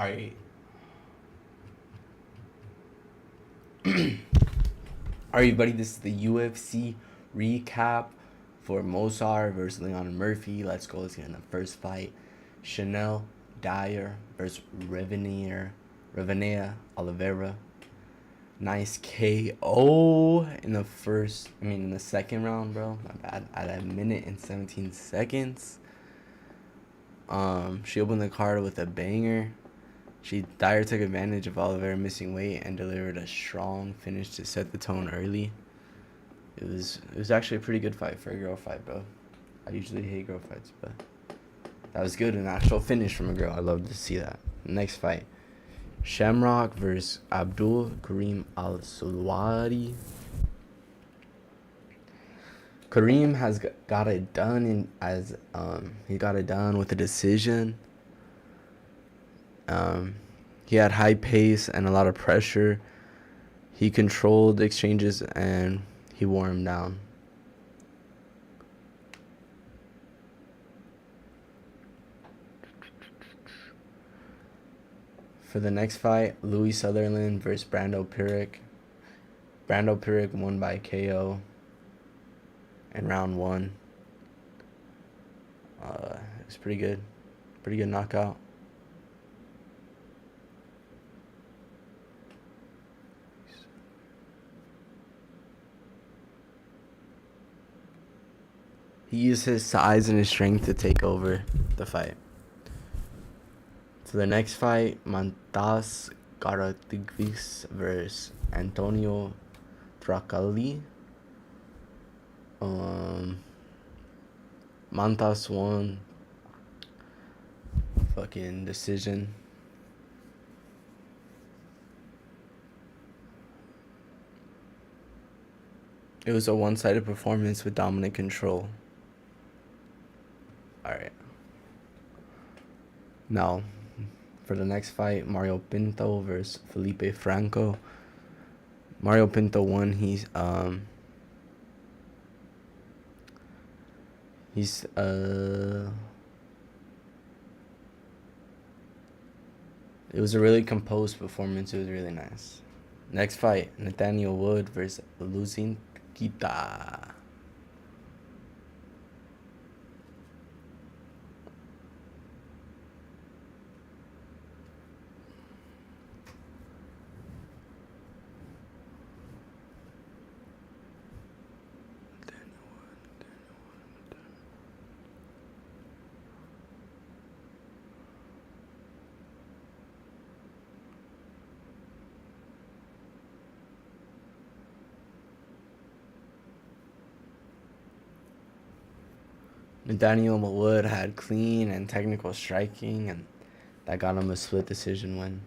Alright. Alright, everybody, this is the UFC recap for Mozart versus Leon Murphy. Let's go. Let's get in the first fight. Chanel Dyer versus Revenea Oliveira. Nice KO in the second round, bro. My bad. At a minute and 17 seconds. She opened the card with a banger. Dyer took advantage of Oliveira missing weight and delivered a strong finish to set the tone early. It was actually a pretty good fight for a girl fight, bro. I usually hate girl fights, but that was good. An actual finish from a girl. I love to see that. Next fight. Shamrock versus Abdul Karim Al-Sulwadi. Kareem has got it done he got it done with a decision. He had high pace and a lot of pressure. He controlled exchanges and he wore him down. For the next fight, Louis Sutherland versus Brando Piric. Brando Piric won by KO in round 1. It was pretty good. Pretty good knockout. He used his size and his strength to take over the fight. So the next fight, Mantas Karatigvis versus Antonio Tracali. Mantas won. Fucking decision. It was a one-sided performance with dominant control. Alright. Now, for the next fight, Mario Pinto versus Felipe Franco. Mario Pinto won. It was a really composed performance. It was really nice. Next fight, Nathaniel Wood versus Luzin Kita. Nathaniel Wood had clean and technical striking, and that got him a split decision win.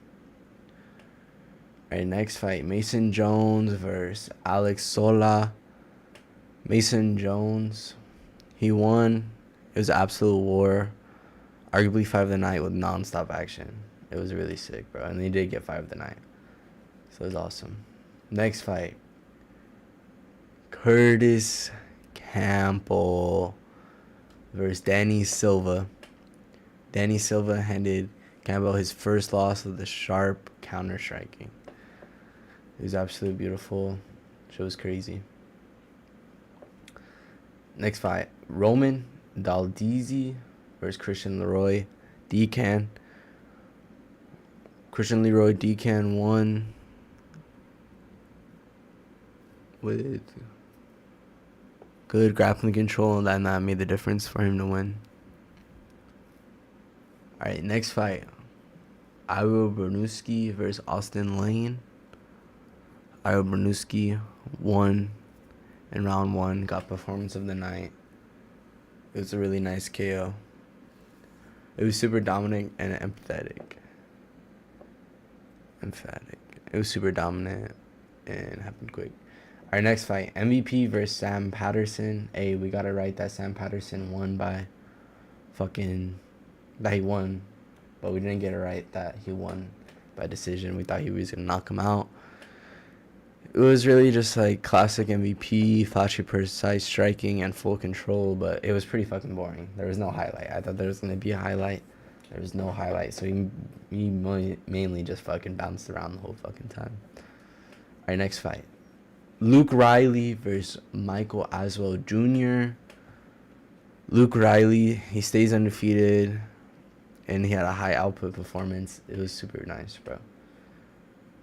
Alright, next fight, Mason Jones versus Alex Sola. Mason Jones, he won. It was an absolute war. Arguably fight of the night with non-stop action. It was really sick, bro. And they did get fight of the night. So it was awesome. Next fight, Curtis Campbell versus Danny Silva. Danny Silva handed Campbell his first loss with the sharp counter striking. It was absolutely beautiful. It was crazy. Next fight, Roman Daldizi versus Christian Leroy Decan. Christian Leroy Decan won with good grappling control, and that made the difference for him to win. Alright, next fight, Iro Bernuski versus Austin Lane. Iro Bernuski won in round 1, got performance of the night. It was a really nice KO. It was super dominant and emphatic. It was super dominant and happened quick. Our next fight, MVP versus Sam Patterson. Hey, we got it right that Sam Patterson won by that he won. But we didn't get it right that he won by decision. We thought he was going to knock him out. It was really just like classic MVP, flashy, precise striking, and full control. But it was pretty fucking boring. There was no highlight. I thought there was going to be a highlight. There was no highlight, so he mainly just fucking bounced around the whole fucking time. All right, next fight. Luke Riley versus Michael Aswell Jr. Luke Riley, he stays undefeated, and he had a high output performance. It was super nice, bro.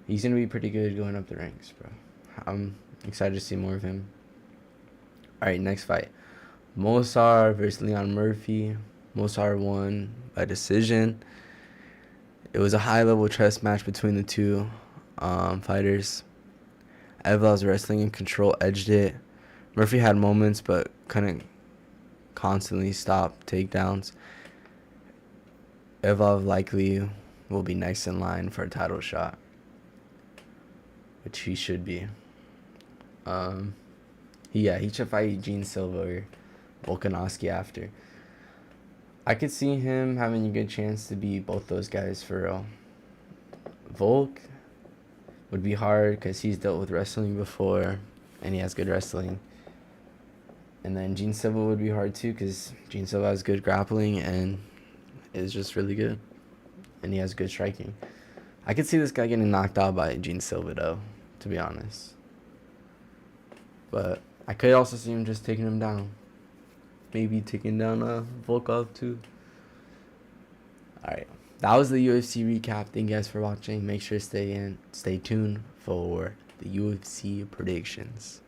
He's going to be pretty good going up the ranks, bro. I'm excited to see more of him. All right, next fight. Mosar versus Leon Murphy. Mosar won by decision. It was a high-level chess match between the two fighters. Evlov's wrestling and control edged it. Murphy had moments, but couldn't constantly stop takedowns. Evlov likely will be next in line for a title shot, which he should be. He should fight Gene Silva or Volkanovski after. I could see him having a good chance to beat both those guys for real. Volk would be hard because he's dealt with wrestling before and he has good wrestling. And then Gene Silva would be hard too because Gene Silva has good grappling and is just really good. And he has good striking. I could see this guy getting knocked out by Gene Silva though, to be honest. But I could also see him just taking him down. Maybe taking down Volkov too. Alright. That was the UFC recap. Thank you guys for watching. Make sure to stay tuned for the UFC predictions.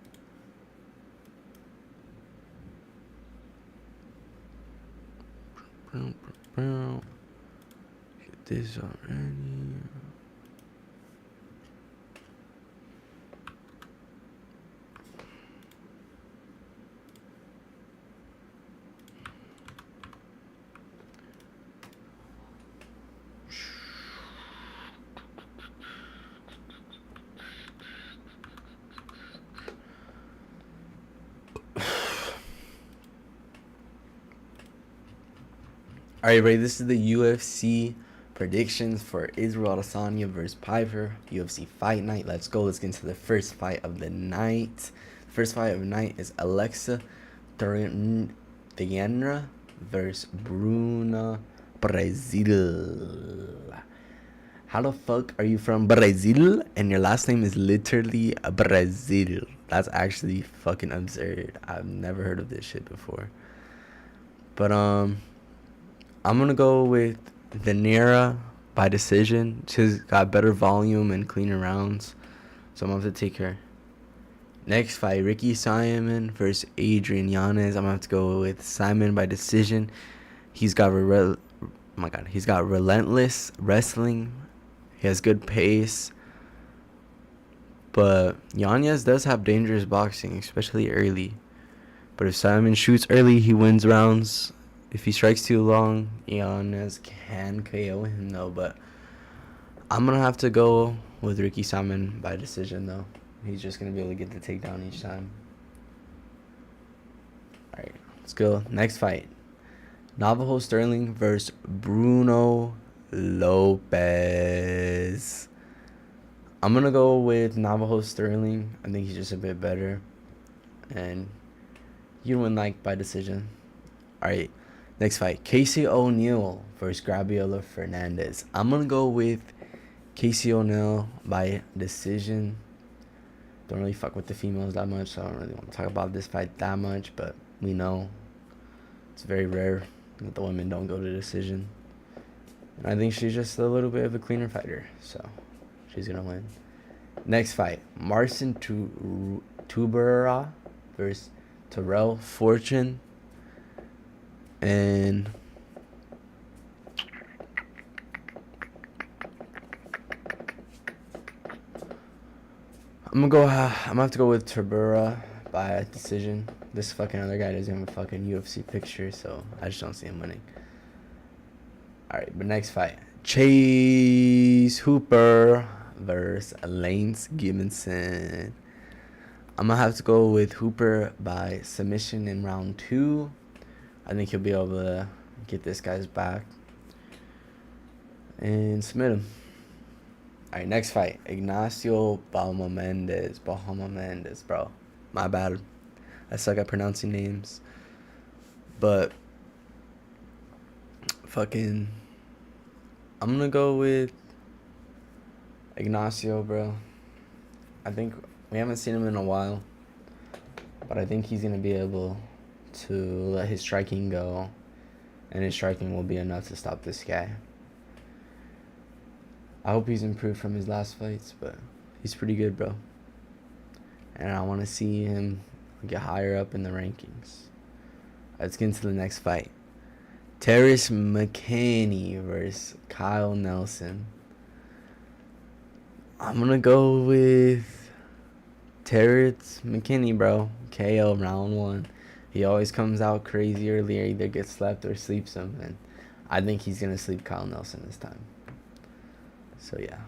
Get this already. Alright, Ray, this is the UFC predictions for Israel Adesanya versus Piper. UFC Fight Night. Let's go. Let's get into the first fight of the night. The first fight of the night is Alexa Teixeira versus Bruna Brazil. How the fuck are you from Brazil and your last name is literally Brazil? That's actually fucking absurd. I've never heard of this shit before. But I'm gonna go with Venera by decision. She's got better volume and cleaner rounds, so I'm gonna have to take her. Next fight, Ricky Simon versus Adrian Yanez. I'm gonna have to go with Simon by decision. He's got he's got relentless wrestling. He has good pace, but Yanez does have dangerous boxing, especially early. But if Simon shoots early, he wins rounds. If he strikes too long, Yanez can KO him though, but I'm going to have to go with Ricky Simon by decision though. He's just going to be able to get the takedown each time. Alright, let's go. Next fight. Navajo Sterling versus Bruno Lopez. I'm going to go with Navajo Sterling. I think he's just a bit better. And you win by decision. Alright. Next fight, Casey O'Neill versus Gabriela Fernandez. I'm going to go with Casey O'Neill by decision. Don't really fuck with the females that much, so I don't really want to talk about this fight that much, but we know it's very rare that the women don't go to decision. And I think she's just a little bit of a cleaner fighter, so she's going to win. Next fight, Marcin Tybura versus Terrell Fortune. And I'm gonna have to go with Tybura by decision. This fucking other guy doesn't have a fucking UFC picture, so I just don't see him winning. Alright, but next fight, Chase Hooper versus Lance Gibson. I'm gonna have to go with Hooper by submission in round 2. I think he'll be able to get this guy's back and submit him. Alright, next fight. Ignacio Bahama Mendes, bro. My bad. I suck at pronouncing names. But fucking I'm gonna go with Ignacio, bro. I think we haven't seen him in a while, but I think he's gonna be able to let his striking go, and his striking will be enough to stop this guy. I hope he's improved from his last fights, but he's pretty good, bro. And I want to see him get higher up in the rankings. Let's get into the next fight. Terrence McKinney versus Kyle Nelson. I'm going to go with Terrence McKinney, bro. KO round 1. He always comes out crazy early, or either gets slept or sleeps him. And I think he's going to sleep Kyle Nelson this time. So, yeah.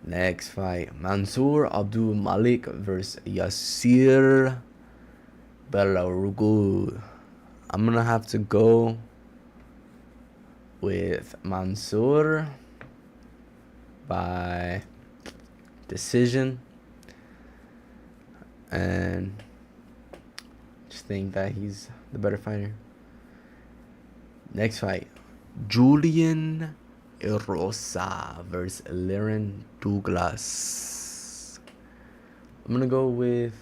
Next fight. Mansour Abdul Malik versus Yasir Belarugul. I'm going to have to go with Mansour by decision. And just think that he's the better fighter. Next fight. Julian Erosa versus Liren Douglas. I'm gonna go with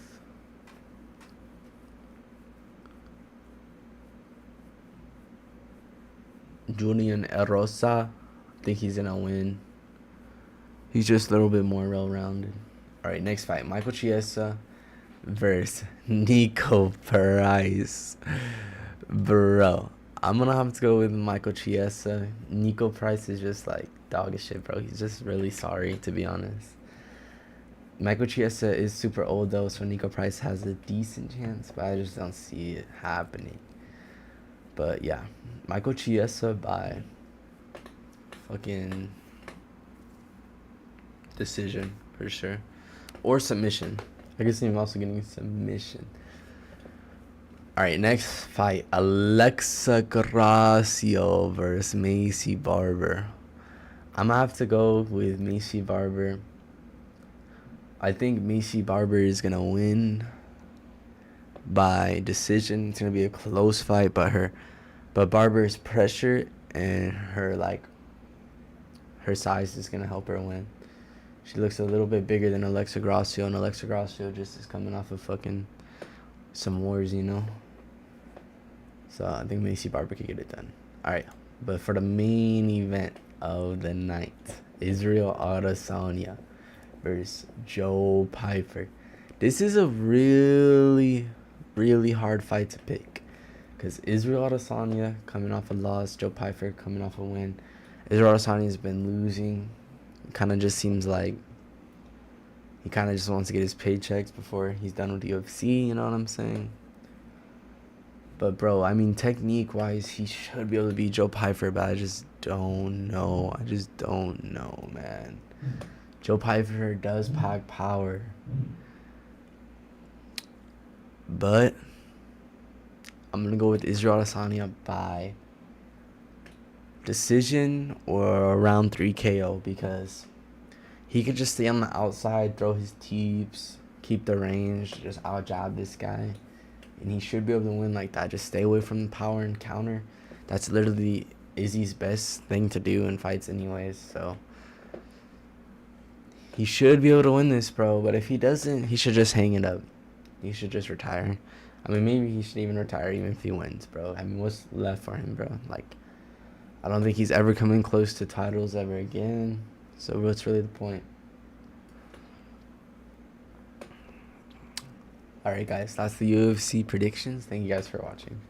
Julian Erosa. I think he's gonna win. He's just a little bit more well-rounded. Alright, next fight. Michael Chiesa versus Nico Price. Bro, I'm gonna have to go with Michael Chiesa. Nico Price is just like dog as shit, bro. He's just really sorry, to be honest. Michael Chiesa is super old though, so Nico Price has a decent chance, but I just don't see it happening. But yeah, Michael Chiesa by fucking decision for sure, or submission. I guess I'm also getting submission. Alright, next fight. Alexa Gracio versus Macy Barber. I'm gonna have to go with Macy Barber. I think Macy Barber is gonna win by decision. It's gonna be a close fight, but Barber's pressure and her size is gonna help her win. She looks a little bit bigger than Alexa Gracio, and Alexa Gracio just is coming off of fucking some wars, you know. So I think Macy Barber could get it done. Alright, but for the main event of the night, Israel Adesanya versus Joe Pyfer. This is a really, really hard fight to pick, because Israel Adesanya coming off a loss, Joe Pyfer coming off a win. Israel Adesanya has been losing. Kind of just seems like he kind of just wants to get his paychecks before he's done with the UFC, you know what I'm saying? But, bro, I mean, technique-wise, he should be able to beat Joe Pyfer, but I just don't know. I just don't know, man. Joe Pyfer does pack power. But I'm going to go with Israel Adesanya by decision or round 3 KO, because he could just stay on the outside, throw his teeps, keep the range, just out-jab this guy. And he should be able to win like that. Just stay away from the power and counter. That's literally Izzy's best thing to do in fights anyways. So he should be able to win this, bro. But if he doesn't, he should just hang it up. He should just retire. I mean, maybe he should even retire even if he wins, bro. I mean, what's left for him, bro? Like, I don't think he's ever coming close to titles ever again. So what's really the point? Alright, guys, that's the UFC predictions. Thank you guys for watching.